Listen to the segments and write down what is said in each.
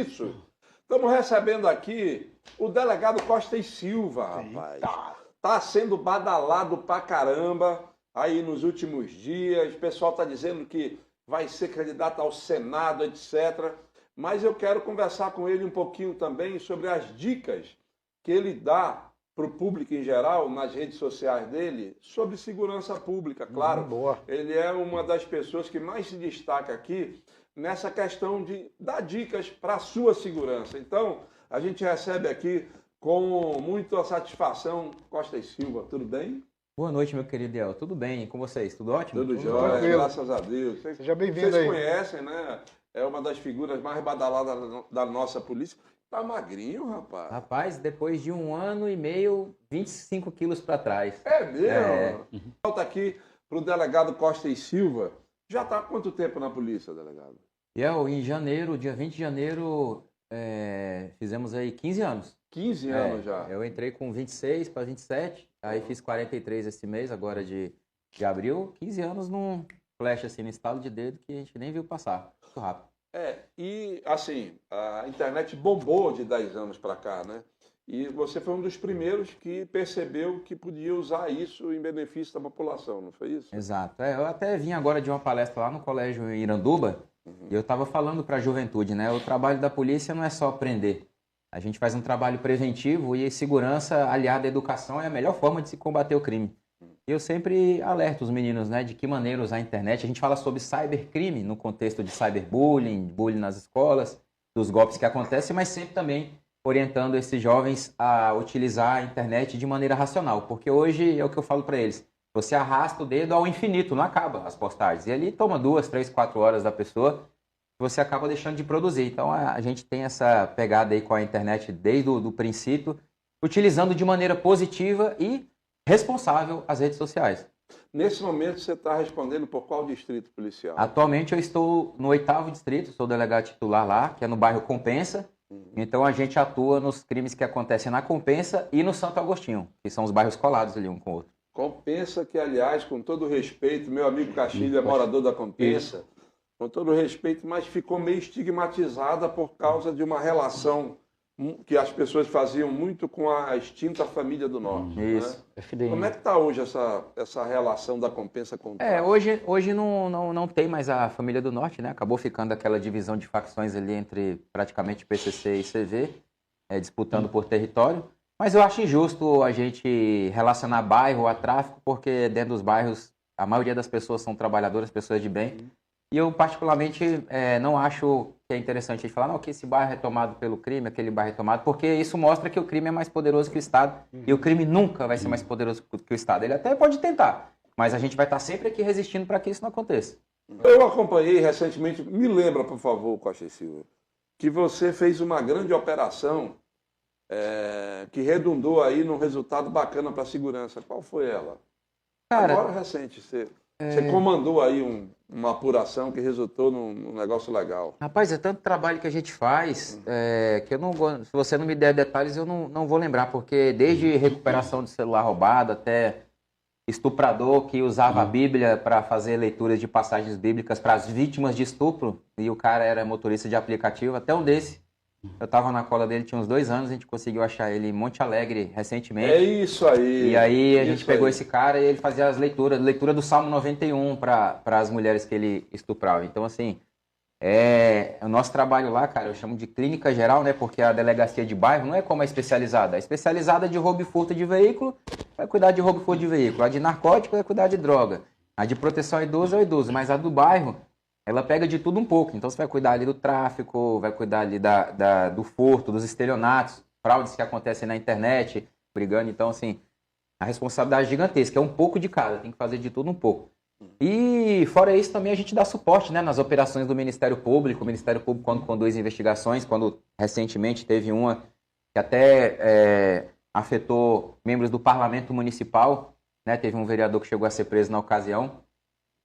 Isso. Estamos recebendo aqui o delegado Costa e Silva, rapaz. Tá sendo badalado pra caramba aí nos últimos dias. O pessoal está dizendo que vai ser candidato ao Senado, etc. Mas eu quero conversar com ele um pouquinho também sobre as dicas que ele dá para o público em geral, nas redes sociais dele, sobre segurança pública, claro. Boa. Ele é uma das pessoas que mais se destaca aqui nessa questão de dar dicas para a sua segurança. Então, a gente recebe aqui com muita satisfação Costa e Silva. Tudo bem? Boa noite, meu querido El. Tudo bem? E com vocês? Tudo ótimo? Tudo jóia, tranquilo. graças a Deus. Seja bem-vindo Vocês aí. conhecem, né? É uma das figuras mais badaladas da nossa polícia. Tá magrinho, rapaz. Rapaz, depois de 1 ano e meio, 25 quilos para trás. É mesmo? É. Volta aqui para o delegado Costa e Silva. Já está há quanto tempo na polícia, delegado? El, em janeiro, dia 20 de janeiro, fizemos aí 15 anos. 15 anos já. Eu entrei com 26 para 27, aí fiz 43 esse mês, agora de abril. 15 anos num flash, assim, no estalo de dedo que a gente nem viu passar. Muito rápido. E assim, a internet bombou de 10 anos para cá, né? E você foi um dos primeiros que percebeu que podia usar isso em benefício da população, não foi isso? Exato. Eu até vim agora de uma palestra lá no colégio em Iranduba, e eu estava falando para a juventude, né? O trabalho da polícia não é só prender. A gente faz um trabalho preventivo e segurança aliada à educação é a melhor forma de se combater o crime. E eu sempre alerto os meninos, né, de que maneira usar a internet. A gente fala sobre cybercrime no contexto de cyberbullying, bullying nas escolas, dos golpes que acontecem, mas sempre também orientando esses jovens a utilizar a internet de maneira racional. Porque hoje é o que eu falo para eles. Você arrasta o dedo ao infinito, não acaba as postagens. E ali toma 2, 3, 4 horas da pessoa, você acaba deixando de produzir. Então a gente tem essa pegada aí com a internet desde o princípio, utilizando de maneira positiva e responsável as redes sociais. Nesse momento você está respondendo por qual distrito policial? Atualmente eu estou no 8º distrito, sou delegado titular lá, que é no bairro Compensa. Então a gente atua nos crimes que acontecem na Compensa e no Santo Agostinho, que são os bairros colados ali um com o outro. Compensa que, aliás, com todo respeito, meu amigo Castilho é morador da Compensa, com todo respeito, mas ficou meio estigmatizada por causa de uma relação que as pessoas faziam muito com a extinta família do Norte. Isso. Né? Como é que está hoje essa relação da Compensa com o tráfico? Hoje não tem mais a família do Norte, né? Acabou ficando aquela divisão de facções ali entre praticamente PCC e CV, disputando por território. Mas eu acho injusto a gente relacionar bairro a tráfico, porque dentro dos bairros a maioria das pessoas são trabalhadoras, pessoas de bem. E eu, particularmente, não acho que é interessante a gente falar não, que esse bairro é tomado pelo crime, aquele bairro é tomado, porque isso mostra que o crime é mais poderoso que o Estado. E o crime nunca vai ser mais poderoso que o Estado. Ele até pode tentar, mas a gente vai estar sempre aqui resistindo para que isso não aconteça. Eu acompanhei recentemente, me lembra, por favor, Costa e Silva, que você fez uma grande operação que redundou aí num resultado bacana para a segurança. Qual foi ela? Cara, agora recente, você comandou aí uma apuração que resultou num negócio legal. Rapaz, é tanto trabalho que a gente faz que eu não vou, se você não me der detalhes, eu não vou lembrar, porque desde recuperação de celular roubado até estuprador que usava a Bíblia para fazer leituras de passagens bíblicas para as vítimas de estupro, e o cara era motorista de aplicativo, até um desse. Eu estava na cola dele, tinha uns 2 anos, a gente conseguiu achar ele em Monte Alegre recentemente. É isso aí. E aí a gente pegou esse cara e ele fazia as leitura do Salmo 91 para as mulheres que ele estuprava. Então, assim, o nosso trabalho lá, cara, eu chamo de clínica geral, né? Porque a delegacia de bairro não é como a especializada. A especializada de roubo e furto de veículo vai cuidar de roubo e furto de veículo. A de narcótico vai cuidar de droga. A de proteção ao idoso é o idoso. Mas a do bairro, ela pega de tudo um pouco. Então você vai cuidar ali do tráfico, vai cuidar ali do furto, dos estelionatos, fraudes que acontecem na internet, brigando. Então, assim, a responsabilidade é gigantesca. É um pouco de cada, tem que fazer de tudo um pouco. E fora isso também a gente dá suporte, né, nas operações do Ministério Público. O Ministério Público, quando conduz investigações, quando recentemente teve uma que até afetou membros do Parlamento Municipal, né, teve um vereador que chegou a ser preso na ocasião.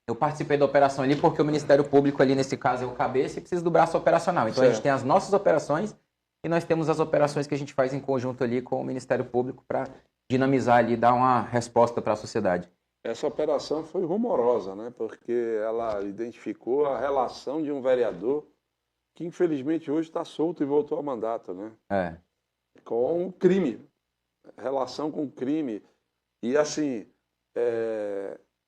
Eu participei da operação ali porque o Ministério Público ali, nesse caso, é o cabeça e precisa do braço operacional. Então, certo. A gente tem as nossas operações e nós temos as operações que a gente faz em conjunto ali com o Ministério Público para dinamizar ali e dar uma resposta para a sociedade. Essa operação foi rumorosa, né? Porque ela identificou a relação de um vereador que infelizmente hoje está solto e voltou ao mandato, né? É. Com crime, relação com crime. E assim,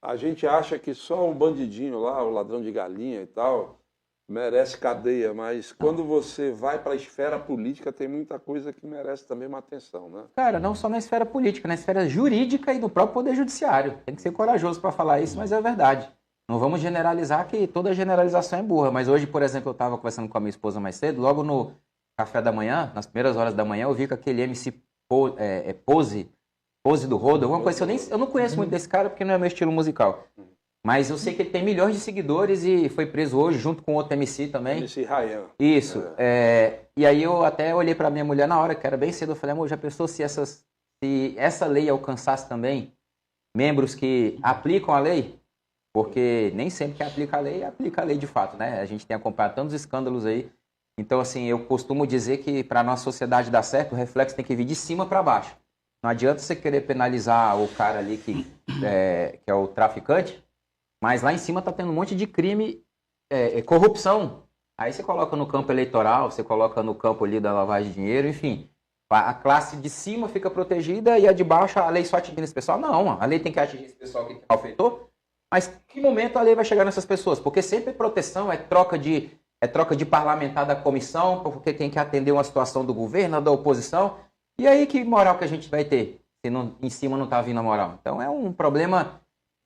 a gente acha que só um bandidinho lá, o ladrão de galinha e tal, merece cadeia, mas quando você vai para a esfera política, tem muita coisa que merece também uma atenção, né? Cara, não só na esfera política, na esfera jurídica e no próprio Poder Judiciário. Tem que ser corajoso para falar isso, mas é verdade. Não vamos generalizar, que toda generalização é burra. Mas hoje, por exemplo, eu estava conversando com a minha esposa mais cedo, logo no café da manhã, nas primeiras horas da manhã, eu vi que aquele MC Pose do Rodo, alguma coisa. Eu não conheço muito desse cara porque não é meu estilo musical. Mas eu sei que ele tem milhões de seguidores e foi preso hoje, junto com outro MC também. MC Ryan. Isso. E aí eu até olhei para minha mulher na hora, que era bem cedo, eu falei, amor, já pensou se essa lei alcançasse também membros que aplicam a lei? Porque nem sempre que aplica a lei de fato, né? A gente tem acompanhado tantos escândalos aí. Então, assim, eu costumo dizer que para a nossa sociedade dar certo, o reflexo tem que vir de cima para baixo. Não adianta você querer penalizar o cara ali que é o traficante, mas lá em cima está tendo um monte de crime, corrupção. Aí você coloca no campo eleitoral, você coloca no campo ali da lavagem de dinheiro, enfim. A classe de cima fica protegida e a de baixo, a lei só atinge esse pessoal? Não, a lei tem que atingir esse pessoal que malfeitou. Mas que momento a lei vai chegar nessas pessoas? Porque sempre proteção é troca de parlamentar da comissão, porque tem que atender uma situação do governo, da oposição. E aí que moral que a gente vai ter, se em cima não está vindo a moral? Então é um problema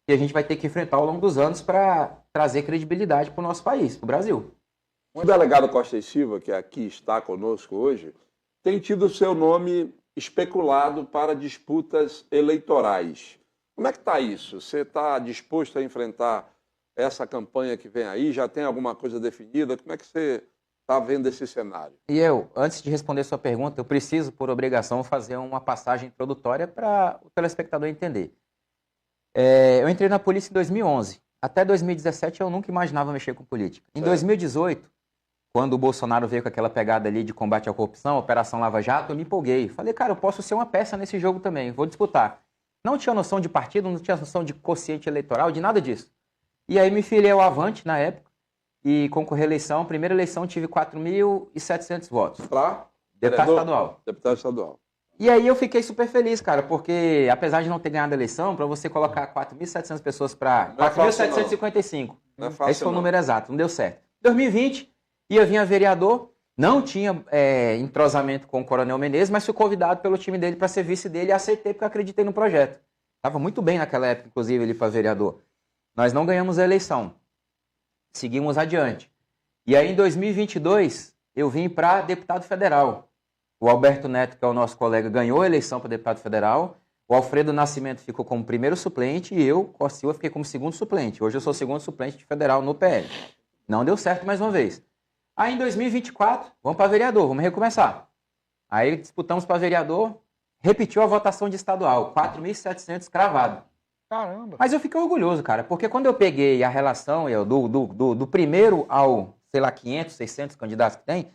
que a gente vai ter que enfrentar ao longo dos anos para trazer credibilidade para o nosso país, para o Brasil. O delegado Costa e Silva, que aqui está conosco hoje, tem tido seu nome especulado para disputas eleitorais. Como é que está isso? Você está disposto a enfrentar essa campanha que vem aí? Já tem alguma coisa definida? Como é que você está vendo esse cenário? E eu, antes de responder sua pergunta, eu preciso, por obrigação, fazer uma passagem introdutória para o telespectador entender. Eu entrei na polícia em 2011. Até 2017 eu nunca imaginava mexer com política. Em 2018, quando o Bolsonaro veio com aquela pegada ali de combate à corrupção, Operação Lava Jato, eu me empolguei. Falei, cara, eu posso ser uma peça nesse jogo também, vou disputar. Não tinha noção de partido, não tinha noção de quociente eleitoral, de nada disso. E aí me filiei ao Avante na época e concorri à eleição. Primeira eleição tive 4.700 votos. Para? Deputado estadual. Deputado estadual. E aí eu fiquei super feliz, cara, porque apesar de não ter ganhado a eleição, para você colocar 4.700 pessoas para 4.755, esse foi o número exato, não deu certo. Em 2020, ia vir a vereador, não tinha entrosamento com o Coronel Menezes, mas fui convidado pelo time dele para ser vice dele e aceitei porque acreditei no projeto. Estava muito bem naquela época, inclusive, ele para vereador. Nós não ganhamos a eleição. Seguimos adiante. E aí, em 2022, eu vim para deputado federal. O Alberto Neto, que é o nosso colega, ganhou a eleição para deputado federal. O Alfredo Nascimento ficou como primeiro suplente e eu, Costa Silva, fiquei como segundo suplente. Hoje eu sou segundo suplente de federal no PL. Não deu certo mais uma vez. Aí, em 2024, vamos para vereador, vamos recomeçar. Aí disputamos para vereador, repetiu a votação de estadual, 4.700 cravado. Caramba! Mas eu fiquei orgulhoso, cara, porque quando eu peguei a relação do primeiro ao, sei lá, 500, 600 candidatos que tem,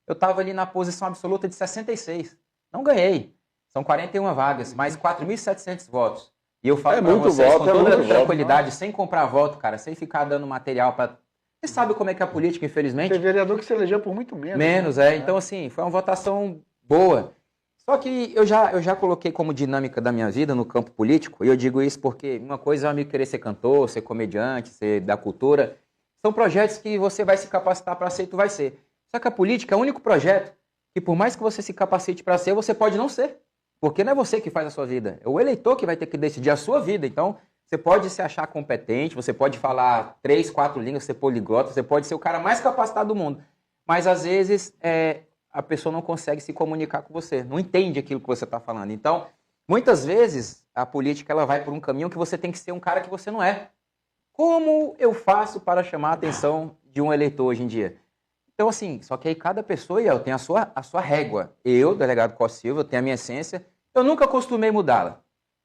eu estava ali na posição absoluta de 66. Não ganhei. São 41 vagas, mais 4.700 votos. E eu falo para vocês com toda tranquilidade, sem comprar voto, cara, sem ficar dando material para... Você sabe como é que é a política, infelizmente? Tem vereador que se elegeu por muito menos. Menos, né? Então, assim, foi uma votação boa. Só que eu já coloquei como dinâmica da minha vida no campo político, e eu digo isso porque uma coisa é um amigo querer ser cantor, ser comediante, ser da cultura. São projetos que você vai se capacitar para ser e tu vai ser. Só que a política é o único projeto que, por mais que você se capacite para ser, você pode não ser. Porque não é você que faz a sua vida. É o eleitor que vai ter que decidir a sua vida. Então, você pode se achar competente, você pode falar 3, 4 línguas, ser poliglota, você pode ser o cara mais capacitado do mundo. Mas, às vezes, a pessoa não consegue se comunicar com você, não entende aquilo que você está falando. Então, muitas vezes, a política ela vai por um caminho que você tem que ser um cara que você não é. Como eu faço para chamar a atenção de um eleitor hoje em dia? Então, assim, só que aí cada pessoa tem a sua régua. Eu, delegado Costa Silva, eu tenho a minha essência, eu nunca acostumei mudá-la.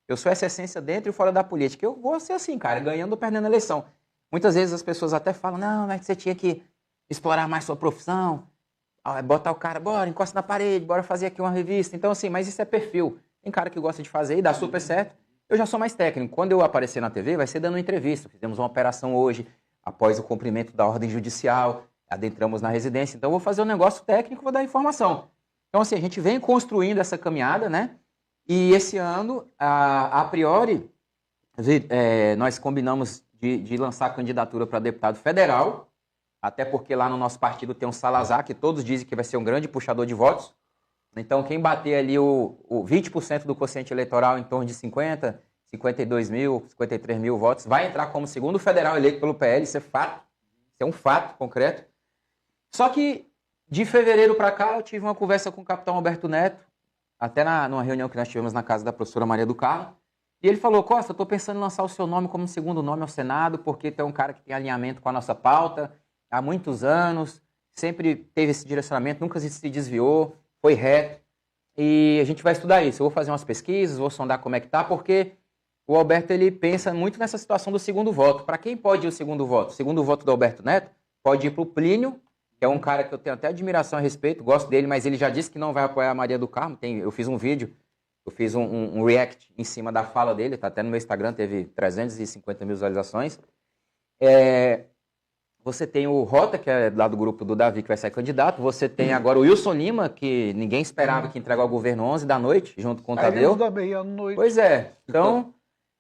Eu sou essa essência dentro e fora da política. Eu vou ser assim, cara, ganhando ou perdendo a eleição. Muitas vezes as pessoas até falam, não, mas você tinha que explorar mais sua profissão, botar o cara, bora, encosta na parede, bora fazer aqui uma revista. Então, assim, mas isso é perfil. Tem cara que gosta de fazer e dá super certo. Eu já sou mais técnico. Quando eu aparecer na TV, vai ser dando uma entrevista. Fizemos uma operação hoje, após o cumprimento da ordem judicial. adentramos na residência. Então, eu vou fazer um negócio técnico, vou dar informação. Então, assim, a gente vem construindo essa caminhada, né? E esse ano, a priori, nós combinamos de lançar a candidatura para deputado federal, até porque lá no nosso partido tem um Salazar, que todos dizem que vai ser um grande puxador de votos. Então, quem bater ali o 20% do quociente eleitoral, em torno de 50, 52 mil, 53 mil votos, vai entrar como segundo federal eleito pelo PL, isso é fato. Isso é um fato concreto. Só que, de fevereiro para cá, eu tive uma conversa com o capitão Alberto Neto, até numa reunião que nós tivemos na casa da professora Maria do Carmo, e ele falou: Costa, eu estou pensando em lançar o seu nome como segundo nome ao Senado, porque tem um cara que tem alinhamento com a nossa pauta há muitos anos, sempre teve esse direcionamento, nunca se desviou, foi reto, e a gente vai estudar isso. Eu vou fazer umas pesquisas, vou sondar como é que tá, porque o Alberto, ele pensa muito nessa situação do segundo voto. Para quem pode ir o segundo voto? O segundo voto do Alberto Neto pode ir para o Plínio, que é um cara que eu tenho até admiração a respeito, gosto dele, mas ele já disse que não vai apoiar a Maria do Carmo. Eu fiz um vídeo, eu fiz um react em cima da fala dele, tá até no meu Instagram, teve 350 mil visualizações. Você tem o Rota, que é lá do grupo do Davi, que vai ser candidato. Você tem agora o Wilson Lima, que ninguém esperava, que entregou ao governo 11 da noite, junto com o Tadeu. Da meia-noite. Pois é. Então,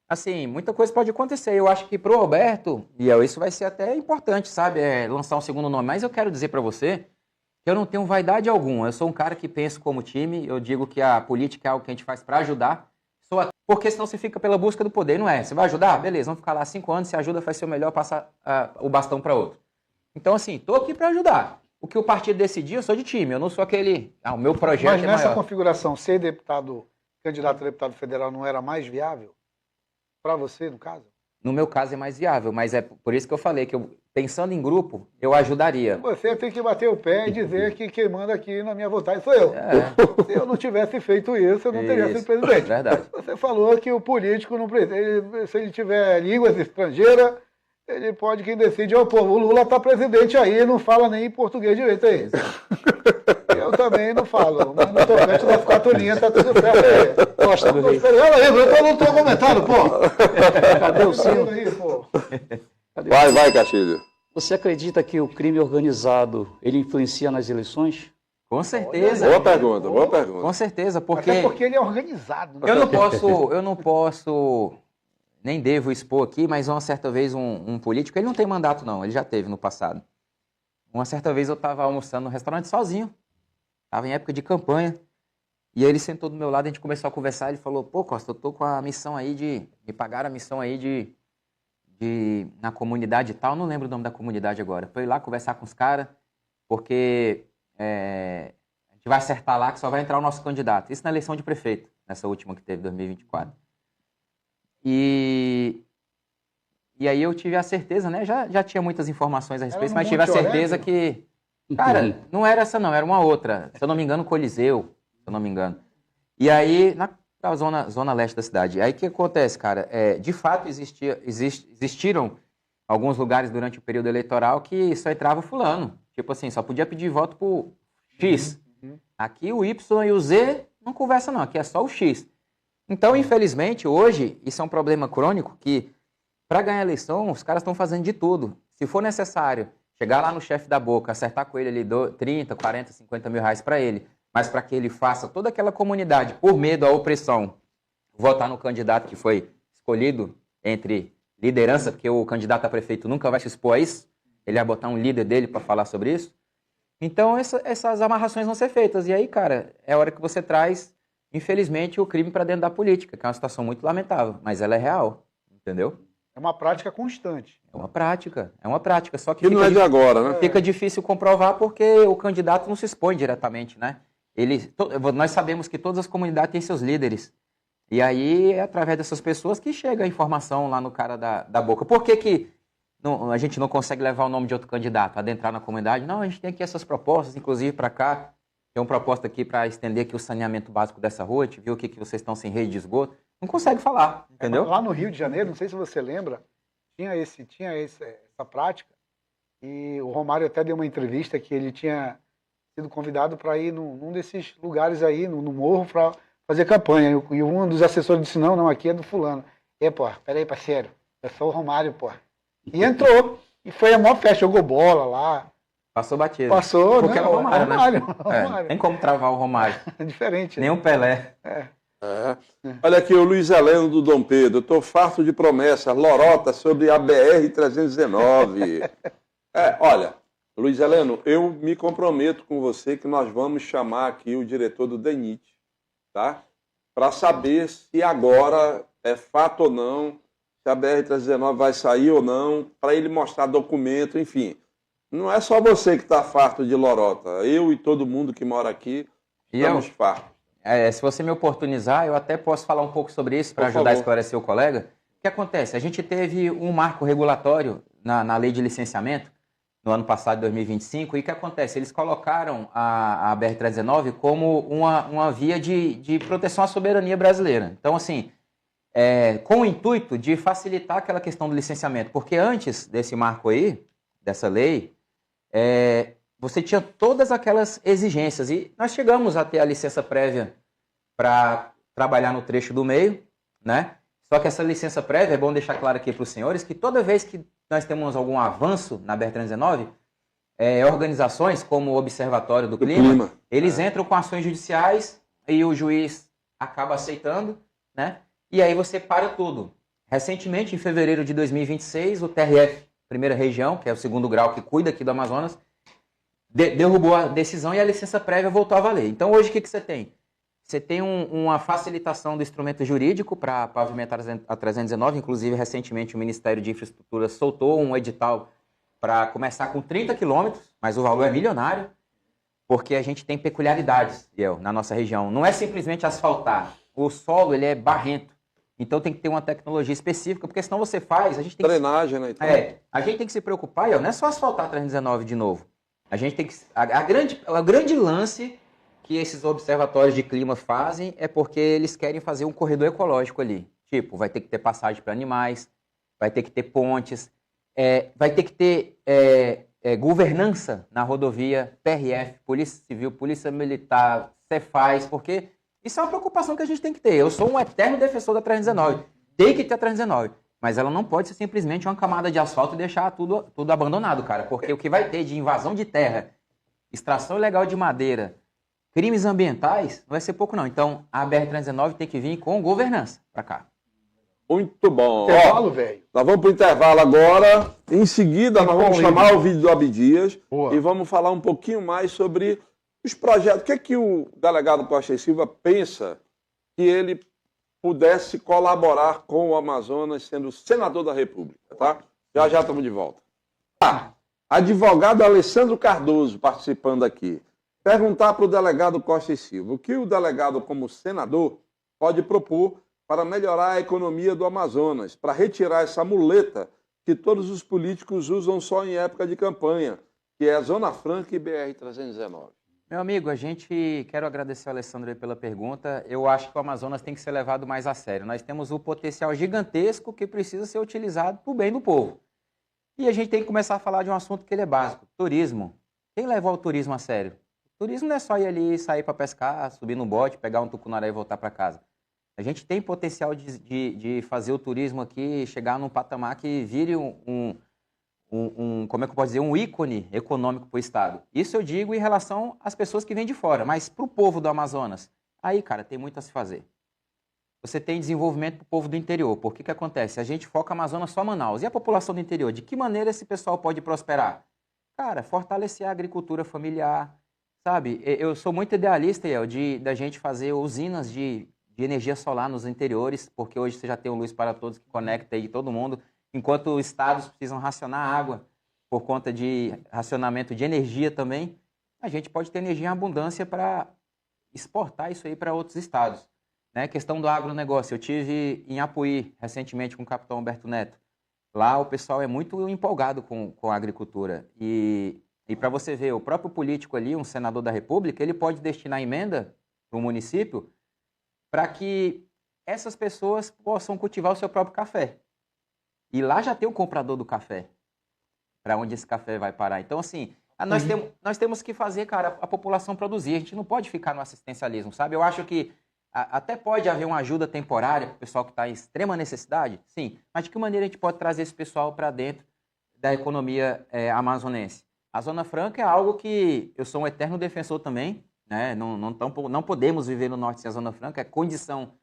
assim, muita coisa pode acontecer. Eu acho que pro Alberto, e isso vai ser até importante, sabe? Lançar um segundo nome. Mas eu quero dizer para você que eu não tenho vaidade alguma. Eu sou um cara que pensa como time. Eu digo que a política é algo que a gente faz para ajudar. Porque senão você fica pela busca do poder, não é? Você vai ajudar? Beleza, vamos ficar lá 5 anos, se ajuda, faz seu melhor, passa o bastão para outro. Então, assim, tô aqui para ajudar. O que o partido decidir, eu sou de time, eu não sou aquele... o meu projeto Mas nessa maior. configuração, ser candidato a deputado federal não era mais viável? Para você, no caso? No meu caso é mais viável, mas é por isso que eu falei que pensando em grupo, eu ajudaria. Você tem que bater o pé e dizer que quem manda aqui na minha vontade sou eu. Se eu não tivesse feito isso, eu não teria sido presidente. Verdade. Você falou que o político, não precisa, se ele tiver línguas estrangeiras, ele pode, quem decide é o povo. O Lula está presidente aí, não fala nem português direito aí. Eu também não falo, mas no tocante das 4 linhas tá tudo certo aí. Costa, meu rei. Olha aí, eu não estou comentando, pô. Cadê o sino? Aí, pô. Vai, Castilho. Você acredita que o crime organizado, ele influencia nas eleições? Com certeza. Boa pergunta, boa pergunta. Com certeza, porque... Até porque ele é organizado. Né? Eu não posso, nem devo expor aqui, mas uma certa vez um político, ele não tem mandato não, ele já teve no passado. Uma certa vez eu estava almoçando no restaurante sozinho, estava em época de campanha, e aí ele sentou do meu lado, a gente começou a conversar, ele falou: pô, Costa, eu tô com a missão aí de pagar a missão aí na comunidade e tal, não lembro o nome da comunidade agora. Foi lá conversar com os caras, porque a gente vai acertar lá que só vai entrar o nosso candidato. Isso na eleição de prefeito, nessa última que teve, 2024. E aí eu tive a certeza, né? Já tinha muitas informações a respeito, mas tive a certeza que... Cara, não era essa não, era uma outra. Se eu não me engano, Coliseu, se eu não me engano. E aí, na zona leste da cidade. Aí o que acontece, cara? De fato, existiram alguns lugares durante o período eleitoral que só entrava fulano. Tipo assim, só podia pedir voto por X. Aqui o Y e o Z não conversa não, aqui é só o X. Então, infelizmente, hoje, isso é um problema crônico que, para ganhar a eleição, os caras estão fazendo de tudo. Se for necessário chegar lá no chefe da Boca, acertar com ele ali 30, 40, 50 mil reais para ele, mas para que ele faça toda aquela comunidade, por medo à opressão, votar no candidato que foi escolhido entre liderança, porque o candidato a prefeito nunca vai se expor a isso, ele vai botar um líder dele para falar sobre isso. Então, essas amarrações vão ser feitas. E aí, cara, é a hora que você traz, infelizmente, o crime para dentro da política, que é uma situação muito lamentável, mas ela é real, entendeu? É uma prática constante. É uma prática. Só que não é de agora, né? Fica difícil comprovar porque o candidato não se expõe diretamente, né? Nós sabemos que todas as comunidades têm seus líderes. E aí é através dessas pessoas que chega a informação lá no cara da Boca. Por que a gente não consegue levar o nome de outro candidato, adentrar na comunidade? Não, a gente tem aqui essas propostas, inclusive para cá. Tem uma proposta aqui para estender aqui o saneamento básico dessa rua, a gente viu aqui que vocês estão sem rede de esgoto. Não consegue falar, entendeu? Lá no Rio de Janeiro, não sei se você lembra, tinha essa prática, e o Romário até deu uma entrevista que ele tinha sido convidado para ir num desses lugares aí, no morro, para fazer campanha. E um dos assessores disse: não, aqui é do fulano. Pô, peraí, parceiro, é só o Romário, pô. E entrou, e foi a maior festa, jogou bola lá. Passou batido. Passou, porque né? é o Romário, né? Romário. Tem como travar o Romário. É diferente. Nem o Pelé. Olha aqui, o Luiz Heleno do Dom Pedro. Estou farto de promessas, lorota sobre a BR-319. Olha, Luiz Heleno, eu me comprometo com você que nós vamos chamar aqui o diretor do DENIT, tá? Para saber se agora é fato ou não, se a BR-319 vai sair ou não, para ele mostrar documento, enfim. Não é só você que está farto de lorota. Eu e todo mundo que mora aqui estamos fartos. Se você me oportunizar, eu até posso falar um pouco sobre isso para Por ajudar a favor. esclarecer o colega. O que acontece? A gente teve um marco regulatório na lei de licenciamento no ano passado, 2025, e o que acontece? Eles colocaram a BR-319 como uma via de proteção à soberania brasileira. Então, assim, com o intuito de facilitar aquela questão do licenciamento, porque antes desse marco aí, dessa lei, você tinha todas aquelas exigências, e nós chegamos a ter a licença prévia para trabalhar no trecho do meio, né? Só que essa licença prévia, é bom deixar claro aqui para os senhores, que toda vez que nós temos algum avanço na BR-319, organizações como o Observatório do Clima, eles entram com ações judiciais e o juiz acaba aceitando, né? E aí você para tudo. Recentemente, em fevereiro de 2026, o TRF, primeira região, que é o segundo grau que cuida aqui do Amazonas, derrubou a decisão e a licença prévia voltou a valer. Então, hoje, o que você tem? Você tem uma facilitação do instrumento jurídico para pavimentar a 319, inclusive, recentemente, o Ministério de Infraestrutura soltou um edital para começar com 30 quilômetros, mas o valor é milionário, porque a gente tem peculiaridades, na nossa região. Não é simplesmente asfaltar. O solo, ele é barrento. Então, tem que ter uma tecnologia específica, porque senão você faz... A gente tem Drenagem, né? Então. A gente tem que se preocupar, não é só asfaltar a 319 de novo. A gente tem que... A grande lance que esses observatórios de clima fazem é porque eles querem fazer um corredor ecológico ali. Tipo, vai ter que ter passagem para animais, vai ter que ter pontes, vai ter que ter governança na rodovia, PRF, Polícia Civil, Polícia Militar, Cefaz, porque isso é uma preocupação que a gente tem que ter. Eu sou um eterno defensor da 319. Tem que ter a 319. Mas ela não pode ser simplesmente uma camada de asfalto e deixar tudo abandonado, cara. Porque o que vai ter de invasão de terra, extração ilegal de madeira, crimes ambientais, não vai ser pouco não. Então, a BR-319 tem que vir com governança para cá. Muito bom. Intervalo, velho. Nós vamos para o intervalo agora. Em seguida, nós vamos chamar o vídeo do Abdias e vamos falar um pouquinho mais sobre os projetos. O que é que o delegado Costa e Silva pensa que ele pudesse colaborar com o Amazonas sendo senador da República, tá? Já estamos de volta. Advogado Alessandro Cardoso participando aqui. Perguntar para o delegado Costa e Silva o que o delegado, como senador, pode propor para melhorar a economia do Amazonas, para retirar essa muleta que todos os políticos usam só em época de campanha, que é a Zona Franca e BR-319. Meu amigo, quero agradecer ao Alessandro aí pela pergunta. Eu acho que o Amazonas tem que ser levado mais a sério. Nós temos um potencial gigantesco que precisa ser utilizado para o bem do povo. E a gente tem que começar a falar de um assunto que ele é básico, turismo. Quem leva o turismo a sério? O turismo não é só ir ali, sair para pescar, subir no bote, pegar um tucunaré e voltar para casa. A gente tem potencial de fazer o turismo aqui chegar num patamar que vire como é que eu posso dizer, um ícone econômico para o Estado. Isso eu digo em relação às pessoas que vêm de fora, mas para o povo do Amazonas, aí, cara, tem muito a se fazer. Você tem desenvolvimento para o povo do interior. Por que acontece? A gente foca Amazonas só Manaus. E a população do interior? De que maneira esse pessoal pode prosperar? Cara, fortalecer a agricultura familiar, sabe? Eu sou muito idealista, da gente fazer usinas de energia solar nos interiores, porque hoje você já tem o Luz para Todos que conecta aí todo mundo, enquanto estados precisam racionar água por conta de racionamento de energia também, a gente pode ter energia em abundância para exportar isso aí para outros estados. Né? Questão do agronegócio, eu tive em Apuí recentemente com o capitão Humberto Neto. Lá o pessoal é muito empolgado com a agricultura. E para você ver, o próprio político ali, um senador da República, ele pode destinar emenda para o município para que essas pessoas possam cultivar o seu próprio café. E lá já tem o comprador do café, para onde esse café vai parar. Então, assim, nós temos que fazer, cara, a população produzir. A gente não pode ficar no assistencialismo, sabe? Eu acho que até pode haver uma ajuda temporária para o pessoal que está em extrema necessidade, sim. Mas de que maneira a gente pode trazer esse pessoal para dentro da economia amazonense? A Zona Franca é algo que eu sou um eterno defensor também, né? Não podemos viver no norte sem a Zona Franca, é condição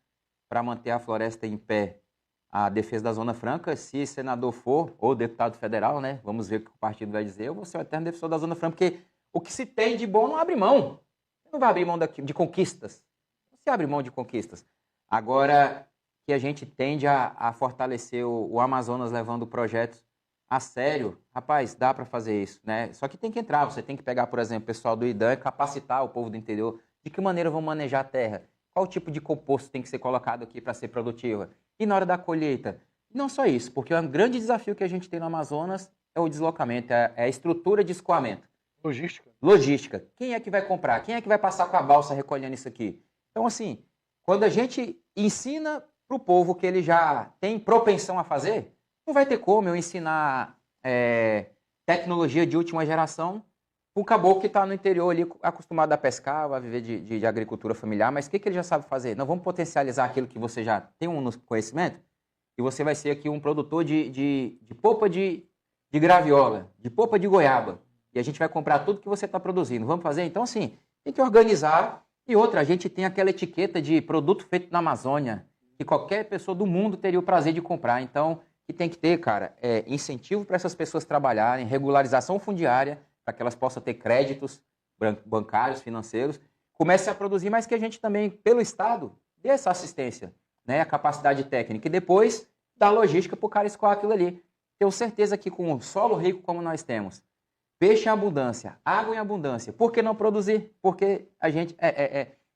para manter a floresta em pé a defesa da Zona Franca. Se senador for, ou deputado federal, né? Vamos ver o que o partido vai dizer, eu vou ser o eterno defensor da Zona Franca, porque o que se tem de bom não abre mão. Você não vai abrir mão de conquistas. Não se abre mão de conquistas. Agora que a gente tende a fortalecer o Amazonas levando projetos a sério, rapaz, dá para fazer isso, né? Só que tem que entrar, você tem que pegar, por exemplo, o pessoal do IDAM e capacitar o povo do interior. De que maneira vão manejar a terra? Qual tipo de composto tem que ser colocado aqui para ser produtiva? E na hora da colheita? Não só isso, porque um grande desafio que a gente tem no Amazonas é o deslocamento, é a estrutura de escoamento. Logística. Logística. Quem é que vai comprar? Quem é que vai passar com a balsa recolhendo isso aqui? Então, assim, quando a gente ensina para o povo que ele já tem propensão a fazer, não vai ter como eu ensinar tecnologia de última geração para um caboclo que está no interior ali, acostumado a pescar, a viver de agricultura familiar, mas o que ele já sabe fazer? Não vamos potencializar aquilo que você já tem um conhecimento e você vai ser aqui um produtor de polpa de graviola, de polpa de goiaba, e a gente vai comprar tudo que você está produzindo. Vamos fazer? Então, assim, tem que organizar. E outra, a gente tem aquela etiqueta de produto feito na Amazônia, que qualquer pessoa do mundo teria o prazer de comprar. Então, que tem que ter, cara, incentivo para essas pessoas trabalharem, regularização fundiária, para que elas possam ter créditos bancários, financeiros, comece a produzir, mas que a gente também, pelo Estado, dê essa assistência, né, a capacidade técnica, e depois dá logística para o cara escoar aquilo ali. Tenho certeza que com um solo rico como nós temos, peixe em abundância, água em abundância, por que não produzir? Porque a gente...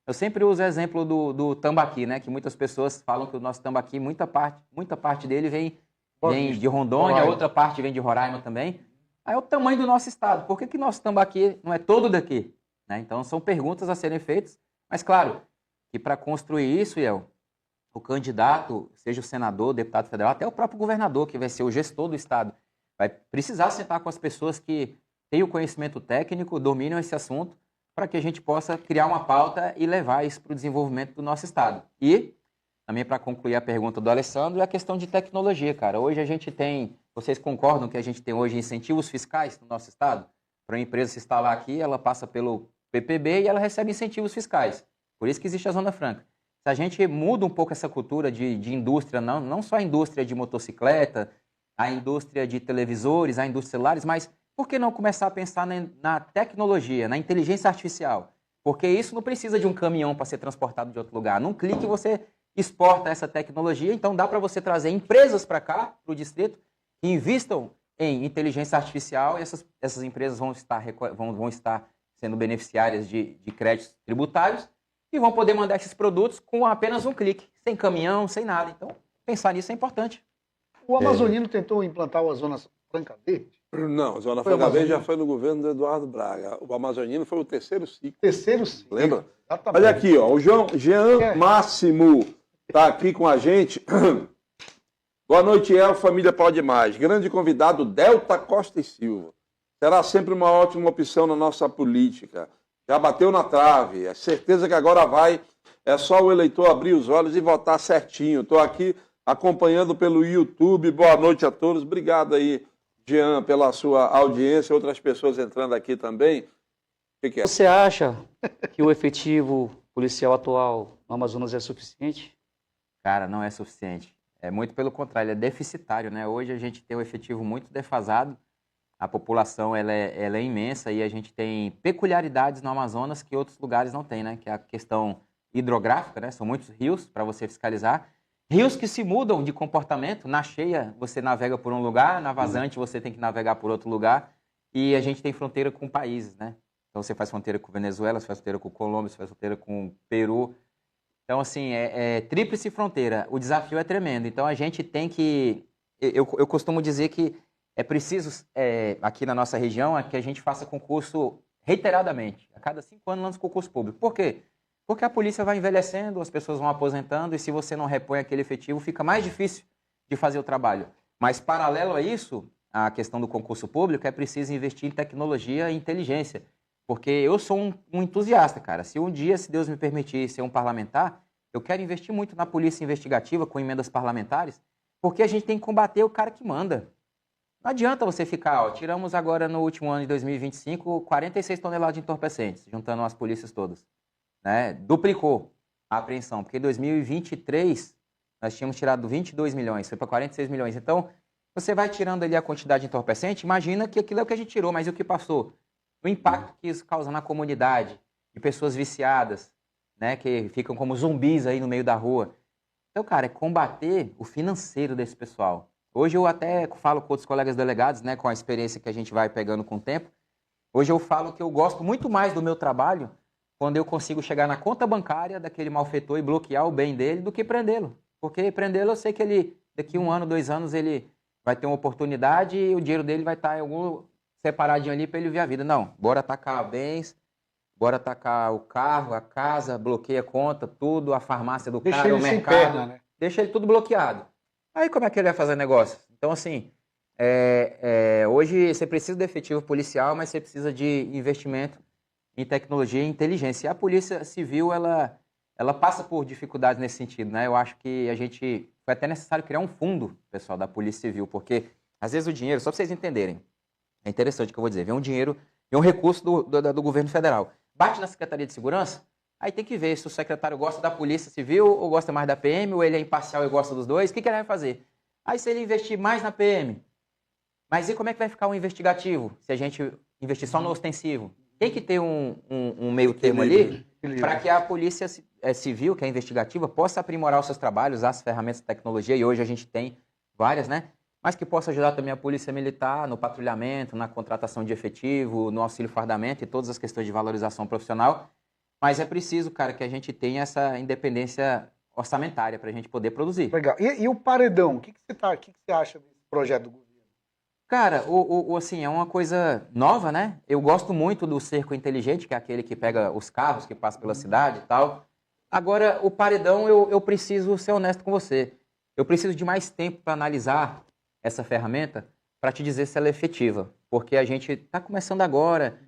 Eu sempre uso o exemplo do tambaqui, né, que muitas pessoas falam que o nosso tambaqui, muita parte dele vem de Rondônia, Roraima. outra parte vem de Roraima também. Aí é o tamanho do nosso estado. Por que nosso tambaqui não é todo daqui? Né? Então, são perguntas a serem feitas. Mas, claro, que para construir isso, o candidato, seja o senador, o deputado federal, até o próprio governador, que vai ser o gestor do estado, vai precisar sentar com as pessoas que têm o conhecimento técnico, dominam esse assunto, para que a gente possa criar uma pauta e levar isso para o desenvolvimento do nosso estado. E também, para concluir a pergunta do Alessandro, é a questão de tecnologia, cara. Hoje a gente tem, vocês concordam que a gente tem hoje incentivos fiscais no nosso estado? Para uma empresa se instalar aqui, ela passa pelo PPB e ela recebe incentivos fiscais. Por isso que existe a Zona Franca. Se a gente muda um pouco essa cultura de indústria, não só a indústria de motocicleta, a indústria de televisores, a indústria de celulares, mas por que não começar a pensar na tecnologia, na inteligência artificial? Porque isso não precisa de um caminhão para ser transportado de outro lugar. Num clique você exporta essa tecnologia, então dá para você trazer empresas para cá, para o distrito, que investam em inteligência artificial, e essas empresas vão estar sendo beneficiárias de créditos tributários e vão poder mandar esses produtos com apenas um clique, sem caminhão, sem nada. Então, pensar nisso é importante. O amazonino tentou implantar a Zona Franca Verde? Não, a Zona Foi Franca Verde Amazonino. já foi no governo do Eduardo Braga. O amazonino foi o terceiro ciclo. Terceiro ciclo. Lembra? Exatamente. Olha aqui, ó, o Jean É. Máximo está aqui com a gente. Boa noite, El, família Pode Mais. Grande convidado, Delta Costa e Silva. Será sempre uma ótima opção na nossa política. Já bateu na trave, é certeza que agora vai. É só o eleitor abrir os olhos e votar certinho. Estou aqui acompanhando pelo YouTube. Boa noite a todos. Obrigado aí, Jean, pela sua audiência. Outras pessoas entrando aqui também. O que é? Você acha que o efetivo policial atual no Amazonas é suficiente? Cara, não é suficiente. É muito pelo contrário, ele é deficitário, né? Hoje a gente tem um efetivo muito defasado, a população ela é imensa e a gente tem peculiaridades no Amazonas que outros lugares não têm, né? Que é a questão hidrográfica, né? São muitos rios para você fiscalizar. Rios que se mudam de comportamento. Na cheia você navega por um lugar, na vazante você tem que navegar por outro lugar. E a gente tem fronteira com países, né? Então você faz fronteira com Venezuela, você faz fronteira com Colômbia, você faz fronteira com Peru. Então, assim, é tríplice fronteira. O desafio é tremendo. Então, a gente tem que... Eu costumo dizer que é preciso, aqui na nossa região, que a gente faça concurso reiteradamente. A cada 5 anos lança concurso público. Por quê? Porque a polícia vai envelhecendo, as pessoas vão aposentando, e se você não repõe aquele efetivo, fica mais difícil de fazer o trabalho. Mas, paralelo a isso, a questão do concurso público, é preciso investir em tecnologia e inteligência. Porque eu sou um entusiasta, cara. Se um dia, se Deus me permitir, ser um parlamentar, eu quero investir muito na polícia investigativa com emendas parlamentares, porque a gente tem que combater o cara que manda. Não adianta você ficar, ó, tiramos agora no último ano de 2025 46 toneladas de entorpecentes, juntando as polícias todas, né? Duplicou a apreensão, porque em 2023 nós tínhamos tirado 22 milhões, foi para 46 milhões. Então, você vai tirando ali a quantidade de entorpecente, imagina que aquilo é o que a gente tirou, mas e o que passou? O impacto que isso causa na comunidade, de pessoas viciadas, né, que ficam como zumbis aí no meio da rua. Então, cara, é combater o financeiro desse pessoal. Hoje eu até falo com outros colegas delegados, né, com a experiência que a gente vai pegando com o tempo. Hoje eu falo que eu gosto muito mais do meu trabalho quando eu consigo chegar na conta bancária daquele malfeitor e bloquear o bem dele do que prendê-lo. Porque prendê-lo eu sei que ele, daqui 1 ano, 2 anos, ele vai ter uma oportunidade e o dinheiro dele vai estar em algum separadinho ali para ele ver a vida. Não, bora atacar bens, bora atacar o carro, a casa, bloqueia a conta, tudo, a farmácia do Deixa cara, ele o sem mercado. perna, né? Deixa ele tudo bloqueado. Aí como é que ele vai fazer negócio? Então, assim, hoje você precisa de efetivo policial, mas você precisa de investimento em tecnologia e inteligência. E a Polícia Civil, ela passa por dificuldades nesse sentido, né? Eu acho que foi até necessário criar um fundo, pessoal, da Polícia Civil, porque às vezes o dinheiro, só para vocês entenderem, é interessante o que eu vou dizer, vem um dinheiro, vem um recurso do governo federal, bate na Secretaria de Segurança, aí tem que ver se o secretário gosta da Polícia Civil ou gosta mais da PM, ou ele é imparcial e gosta dos dois, o que ele vai fazer? Aí se ele investir mais na PM, mas e como é que vai ficar o investigativo, se a gente investir só no ostensivo? Tem que ter um meio termo ali para que a Polícia Civil, que é investigativa, possa aprimorar os seus trabalhos, usar as ferramentas de tecnologia, e hoje a gente tem várias, né? Mas que possa ajudar também a Polícia Militar no patrulhamento, na contratação de efetivo, no auxílio fardamento e todas as questões de valorização profissional. Mas é preciso, cara, que a gente tenha essa independência orçamentária para a gente poder produzir. Legal. E o paredão? O que você acha desse projeto do governo? Cara, assim, é uma coisa nova, né? Eu gosto muito do cerco inteligente, que é aquele que pega os carros que passam pela cidade e tal. Agora, o paredão, eu preciso ser honesto com você. Eu preciso de mais tempo para analisar essa ferramenta para te dizer se ela é efetiva. Porque a gente está começando agora,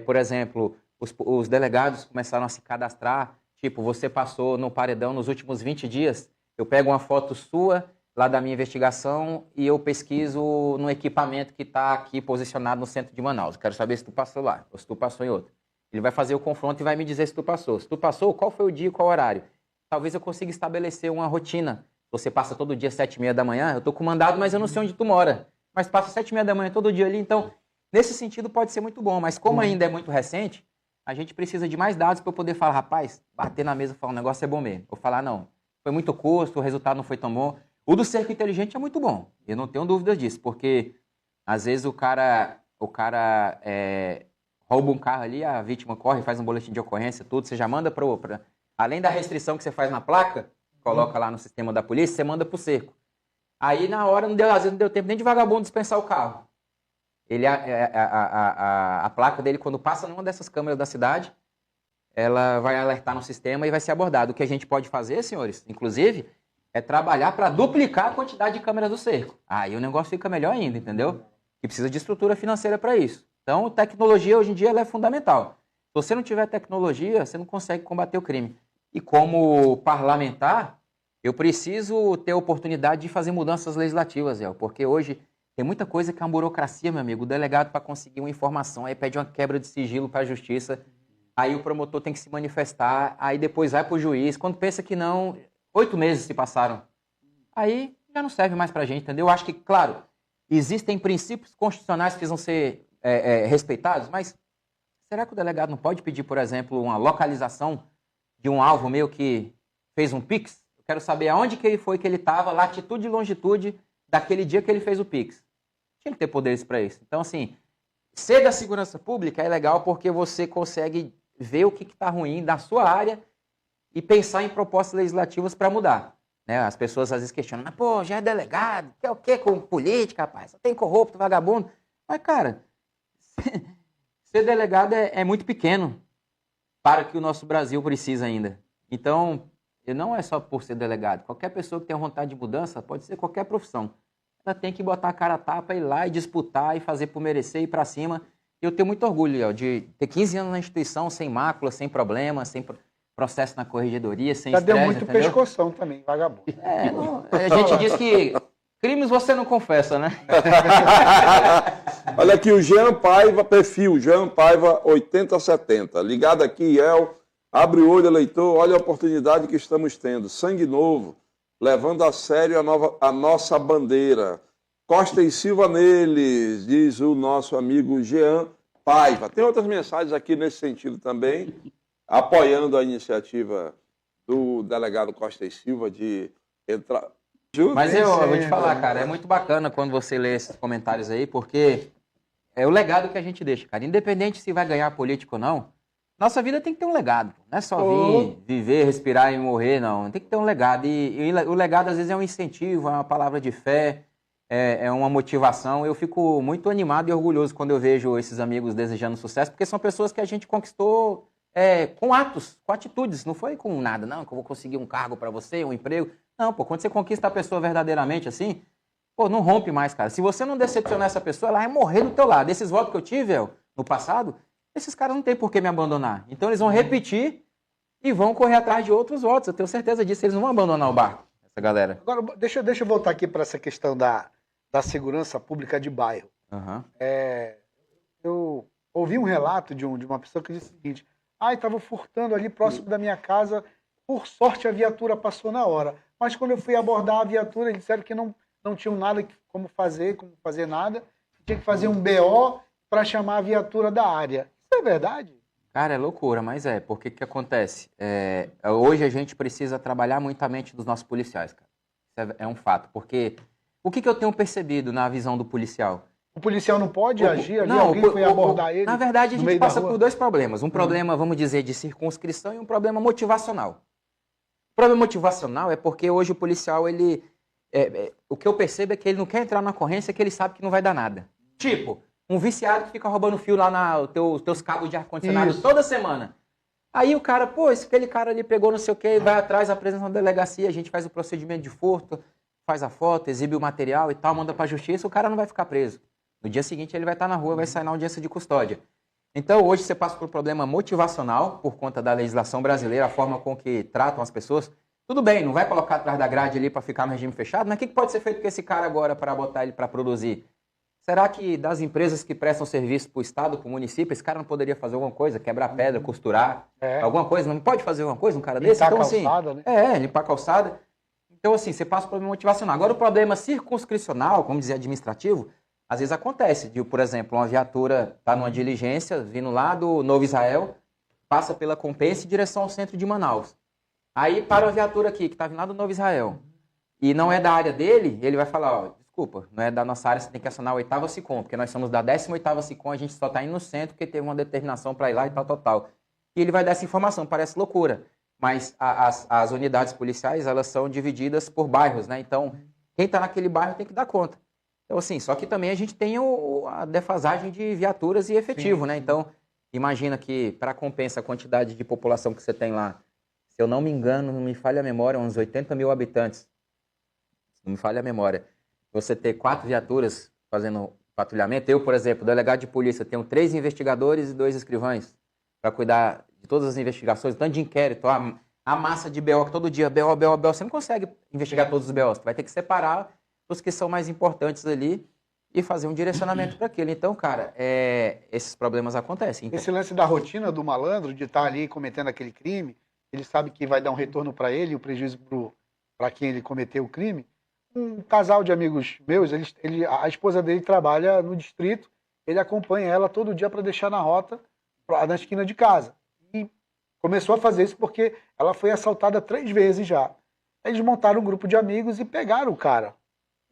por exemplo, os delegados começaram a se cadastrar. Tipo, você passou no paredão nos últimos 20 dias, eu pego uma foto sua lá da minha investigação e eu pesquiso no equipamento que está aqui posicionado no centro de Manaus. Eu quero saber se tu passou lá ou se tu passou em outro. Ele vai fazer o confronto e vai me dizer se tu passou. Se tu passou, qual foi o dia e qual o horário? Talvez eu consiga estabelecer uma rotina. Você passa todo dia às 7h30 da manhã, eu estou com mandado, mas eu não sei onde tu mora. Mas passa 7h30 da manhã todo dia ali, então, nesse sentido pode ser muito bom. Mas como ainda é muito recente, a gente precisa de mais dados para eu poder falar, rapaz, bater na mesa e falar, o negócio é bom mesmo. Ou falar, não, foi muito custo, o resultado não foi tão bom. O do cerco inteligente é muito bom, eu não tenho dúvidas disso, porque às vezes o cara rouba um carro ali, a vítima corre, faz um boletim de ocorrência, tudo, você já manda para... Além da restrição que você faz na placa, coloca lá no sistema da polícia, você manda pro cerco. Aí na hora, às vezes não deu tempo nem de vagabundo dispensar o carro. A placa dele, quando passa numa dessas câmeras da cidade, ela vai alertar no sistema e vai ser abordado. O que a gente pode fazer, senhores, inclusive, é trabalhar para duplicar a quantidade de câmeras do cerco. Aí o negócio fica melhor ainda, entendeu? E precisa de estrutura financeira para isso. Então, tecnologia hoje em dia ela é fundamental. Se você não tiver tecnologia, você não consegue combater o crime. E como parlamentar, eu preciso ter a oportunidade de fazer mudanças legislativas, Zé, porque hoje tem muita coisa que é uma burocracia, meu amigo. O delegado, para conseguir uma informação, aí pede uma quebra de sigilo para a justiça, aí o promotor tem que se manifestar, aí depois vai para o juiz. Quando pensa que não, 8 meses se passaram. Aí já não serve mais para a gente, entendeu? Eu acho que, claro, existem princípios constitucionais que precisam ser respeitados, mas será que o delegado não pode pedir, por exemplo, uma localização de um alvo meu que fez um Pix? Eu quero saber aonde que foi que ele estava, latitude e longitude daquele dia que ele fez o Pix. Tinha que ter poderes para isso. Então, assim, ser da segurança pública é legal porque você consegue ver o que está ruim da sua área e pensar em propostas legislativas para mudar. Né? As pessoas às vezes questionam, mas pô, já é delegado, quer o quê com política, rapaz? Só tem corrupto, vagabundo. Mas, cara, ser delegado é muito pequeno para o que o nosso Brasil precisa ainda. Então, não é só por ser delegado. Qualquer pessoa que tenha vontade de mudança, pode ser qualquer profissão. Ela tem que botar a cara a tapa, ir lá e disputar e fazer por merecer, ir para cima. E eu tenho muito orgulho, Léo, de ter 15 anos na instituição, sem mácula, sem problema, sem processo na corregedoria, sem estresse. Já deu muito pescoção também, vagabundo. A gente diz que Crimes você não confessa, né? Olha aqui, o Jean Paiva, perfil, Jean Paiva 8070. Ligado aqui, El. Abre o olho, eleitor, olha a oportunidade que estamos tendo. Sangue novo, levando a sério a nossa bandeira. Costa e Silva neles, diz o nosso amigo Jean Paiva. Tem outras mensagens aqui nesse sentido também, apoiando a iniciativa do delegado Costa e Silva de entrar... Mas eu vou te falar, cara, é muito bacana quando você lê esses comentários aí, porque é o legado que a gente deixa, cara. Independente se vai ganhar político ou não, nossa vida tem que ter um legado. Não é só vir, viver, respirar e morrer, não. Tem que ter um legado. E o legado, às vezes, é um incentivo, é uma palavra de fé, é uma motivação. Eu fico muito animado e orgulhoso quando eu vejo esses amigos desejando sucesso, porque são pessoas que a gente conquistou com atos, com atitudes. Não foi com nada, não, que eu vou conseguir um cargo para você, um emprego. Não, pô, quando você conquista a pessoa verdadeiramente assim, pô, não rompe mais, cara. Se você não decepcionar essa pessoa, ela vai morrer do teu lado. Esses votos que eu tive, no passado, esses caras não têm por que me abandonar. Então eles vão repetir e vão correr atrás de outros votos. Eu tenho certeza disso, eles não vão abandonar o barco, essa galera. Agora, deixa eu voltar aqui para essa questão da segurança pública de bairro. Uhum. Eu ouvi um relato de uma pessoa que disse o seguinte: estava furtando ali próximo da minha casa, por sorte a viatura passou na hora. Mas quando eu fui abordar a viatura, eles disseram que não tinham nada como fazer nada, tinha que fazer um BO para chamar a viatura da área. Isso é verdade? Cara, é loucura, mas porque o que acontece? Hoje a gente precisa trabalhar muito a mente dos nossos policiais, cara. Isso é um fato, porque o que eu tenho percebido na visão do policial? O policial não pode agir ali, alguém foi abordar ele? Na verdade, a gente passa por dois problemas. Um problema, vamos dizer, de circunscrição e um problema motivacional. O problema motivacional é porque hoje o policial, o que eu percebo é que ele não quer entrar na ocorrência, que ele sabe que não vai dar nada. Tipo, um viciado que fica roubando fio lá nos teus cabos de ar-condicionado toda semana. Aí o cara, aquele cara ali pegou não sei o quê, vai atrás, apresenta na delegacia, a gente faz o procedimento de furto, faz a foto, exibe o material e tal, manda pra justiça, o cara não vai ficar preso. No dia seguinte ele vai estar na rua, vai sair na audiência de custódia. Então hoje você passa por um problema motivacional, por conta da legislação brasileira, a forma com que tratam as pessoas. Tudo bem, não vai colocar atrás da grade ali para ficar no regime fechado, mas o que pode ser feito com esse cara agora para botar ele para produzir? Será que das empresas que prestam serviço para o Estado, para o município, esse cara não poderia fazer alguma coisa? Quebrar pedra, costurar, alguma coisa? Não pode fazer alguma coisa um cara desse? Limpar a calçada, né? Limpar a calçada. Então assim, você passa por um problema motivacional. Agora o problema circunscricional, vamos dizer, administrativo, às vezes acontece, por exemplo, uma viatura está numa diligência, vindo lá do Novo Israel, passa pela Compensa em direção ao centro de Manaus. Aí para a viatura aqui, que está vindo lá do Novo Israel, e não é da área dele, ele vai falar, desculpa, não é da nossa área, você tem que acionar a 8ª SICOM, porque nós somos da 18ª SICOM, a gente só está indo no centro porque teve uma determinação para ir lá e tal. E ele vai dar essa informação, parece loucura, mas as unidades policiais, elas são divididas por bairros, né? Então, quem está naquele bairro tem que dar conta. Então, assim, só que também a gente tem a defasagem de viaturas e efetivo, né? Então, imagina que para compensar a quantidade de população que você tem lá, se eu não me engano, não me falha a memória, uns 80 mil habitantes. Se não me falha a memória. Você ter 4 viaturas fazendo patrulhamento. Eu, por exemplo, delegado de polícia, tenho 3 investigadores e 2 escrivães para cuidar de todas as investigações, tanto de inquérito, a massa de BO, que todo dia, BO, você não consegue investigar todos os BOs, você vai ter que separar os que são mais importantes ali e fazer um direcionamento para aquilo. Então, cara, esses problemas acontecem. Então, esse lance da rotina do malandro, de estar ali cometendo aquele crime, ele sabe que vai dar um retorno para ele, o prejuízo para quem ele cometeu o crime. Um casal de amigos meus, a esposa dele trabalha no distrito, ele acompanha ela todo dia para deixar na rota, na esquina de casa. E começou a fazer isso porque ela foi assaltada 3 vezes já. Eles montaram um grupo de amigos e pegaram o cara.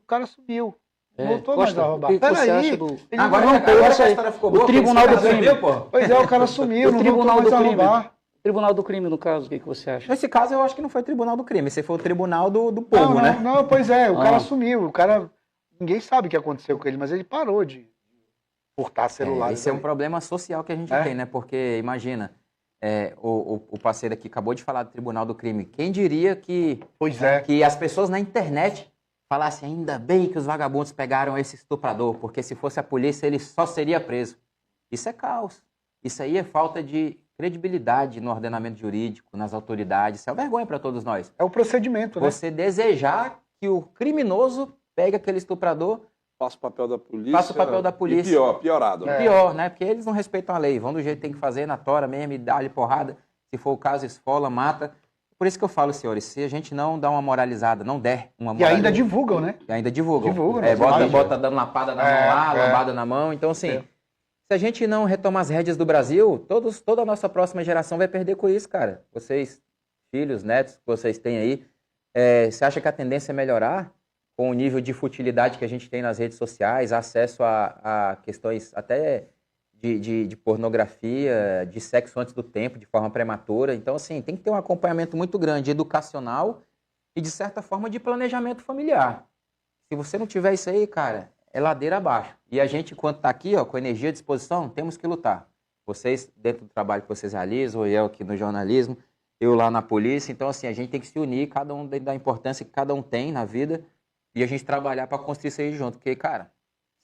O cara sumiu. Voltou mais a roubar. Peraí. Agora que a história ficou boa, o Tribunal do Crime. Pois é, o cara sumiu, não voltou mais a roubar. Tribunal do Crime, no caso, o que você acha? Nesse caso, eu acho que não foi o Tribunal do Crime, esse foi o Tribunal do Povo, né? Não, pois é, o cara sumiu. O cara, ninguém sabe o que aconteceu com ele, mas ele parou de furtar celular. Esse é um problema social que a gente tem, né? Porque, imagina, o parceiro aqui acabou de falar do Tribunal do Crime. Quem diria que as pessoas na internet falassem, ainda bem que os vagabundos pegaram esse estuprador, porque se fosse a polícia, ele só seria preso. Isso é caos. Isso aí é falta de credibilidade no ordenamento jurídico, nas autoridades. Isso é uma vergonha para todos nós. É o procedimento, né? Você desejar que o criminoso pega aquele estuprador, Faça o papel da polícia. Faça o papel da polícia. E piorado. Né? Pior, né? Porque eles não respeitam a lei, vão do jeito que tem que fazer, na tora mesmo, e dá-lhe porrada. Se for o caso, esfola, mata. Por isso que eu falo, senhores, se a gente não dá uma moralizada, não der uma E moralizada... ainda divulgam, né? E ainda divulgam. Divulgam, Bota dando lapada na mão lá, lambada na mão. Então, assim, se a gente não retomar as rédeas do Brasil, toda a nossa próxima geração vai perder com isso, cara. Vocês, filhos, netos que vocês têm aí, você acha que a tendência é melhorar com o nível de futilidade que a gente tem nas redes sociais, acesso a questões até de pornografia, de sexo antes do tempo, de forma prematura? Então, assim, tem que ter um acompanhamento muito grande, educacional e, de certa forma, de planejamento familiar. Se você não tiver isso aí, cara, é ladeira abaixo. E a gente, enquanto está aqui, ó, com energia à disposição, temos que lutar. Vocês, dentro do trabalho que vocês realizam, eu aqui no jornalismo, eu lá na polícia. Então, assim, a gente tem que se unir, cada um da importância que cada um tem na vida, e a gente trabalhar para construir isso aí junto. Porque, cara,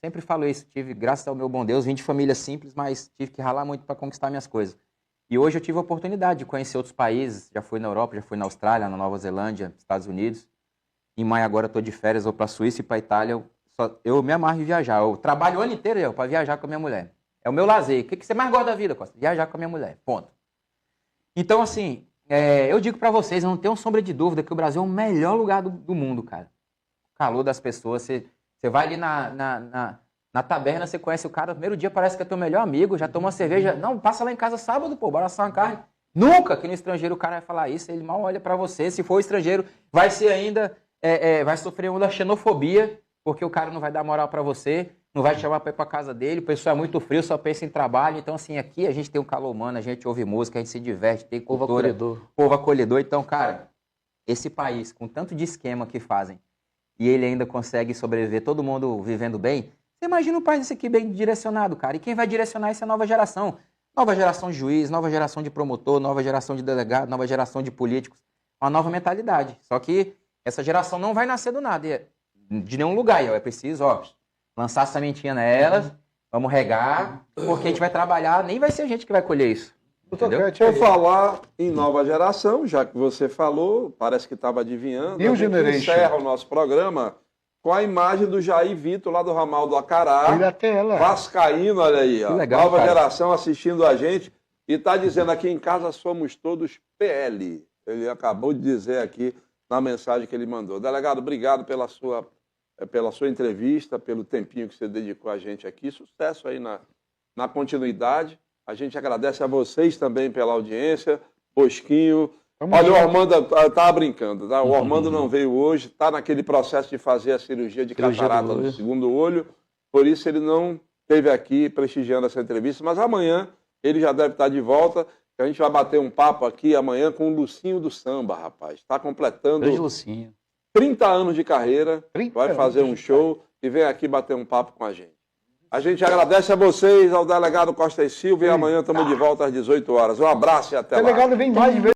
sempre falo isso, graças ao meu bom Deus, vim de família simples, mas tive que ralar muito para conquistar minhas coisas. E hoje eu tive a oportunidade de conhecer outros países, já fui na Europa, já fui na Austrália, na Nova Zelândia, Estados Unidos. Em maio agora estou de férias, vou para a Suíça e para a Itália. Eu me amarro em viajar. Eu trabalho o ano inteiro para viajar com a minha mulher. É o meu lazer. O que você mais gosta da vida, Costa? Viajar com a minha mulher. Ponto. Então, assim, eu digo para vocês, eu não tenho sombra de dúvida que o Brasil é o melhor lugar do mundo, cara. O calor das pessoas. Você vai ali na taberna, você conhece o cara, no primeiro dia parece que é teu melhor amigo, já toma uma cerveja. Não, passa lá em casa sábado, pô, bora assar uma carne. Nunca que no estrangeiro o cara vai falar isso, ele mal olha para você. Se for estrangeiro, vai ser ainda, vai sofrer uma xenofobia, porque o cara não vai dar moral para você, não vai te chamar para ir para casa dele, o pessoal é muito frio, só pensa em trabalho. Então, assim, aqui a gente tem um calor humano, a gente ouve música, a gente se diverte, tem cultura, povo acolhedor. Então, cara, esse país, com tanto de esquema que fazem, e ele ainda consegue sobreviver, todo mundo vivendo bem, você imagina um país desse aqui bem direcionado, cara. E quem vai direcionar isso é a nova geração. Nova geração de juiz, nova geração de promotor, nova geração de delegado, nova geração de políticos. Uma nova mentalidade. Só que essa geração não vai nascer do nada, de nenhum lugar. É preciso, lançar a sementinha nelas, vamos regar, porque a gente vai trabalhar, nem vai ser a gente que vai colher isso. Por falar em nova geração, já que você falou, parece que estava adivinhando, New a gente Generation. encerra o nosso programa com a imagem do Jair Vitor, lá do ramal do Acará, Olha a tela. vascaíno, olha aí, ó. Legal, Nova cara. geração assistindo a gente, e está dizendo aqui, em casa somos todos PL. Ele acabou de dizer aqui na mensagem que ele mandou. Delegado, obrigado pela sua entrevista, pelo tempinho que você dedicou a gente aqui. Sucesso aí na continuidade. A gente agradece a vocês também pela audiência. Bosquinho. Olha, o Armando estava brincando, tá? O Armando não veio hoje, está naquele processo de fazer a cirurgia de catarata no segundo olho, por isso ele não esteve aqui prestigiando essa entrevista, mas amanhã ele já deve estar de volta. A gente vai bater um papo aqui amanhã com o Lucinho do Samba, rapaz. Está completando 30 anos de carreira, vai fazer um show e vem aqui bater um papo com a gente. A gente agradece a vocês, ao delegado Costa e Silva, e amanhã estamos de volta às 18 horas. Um abraço e até lá. O delegado vem mais vezes.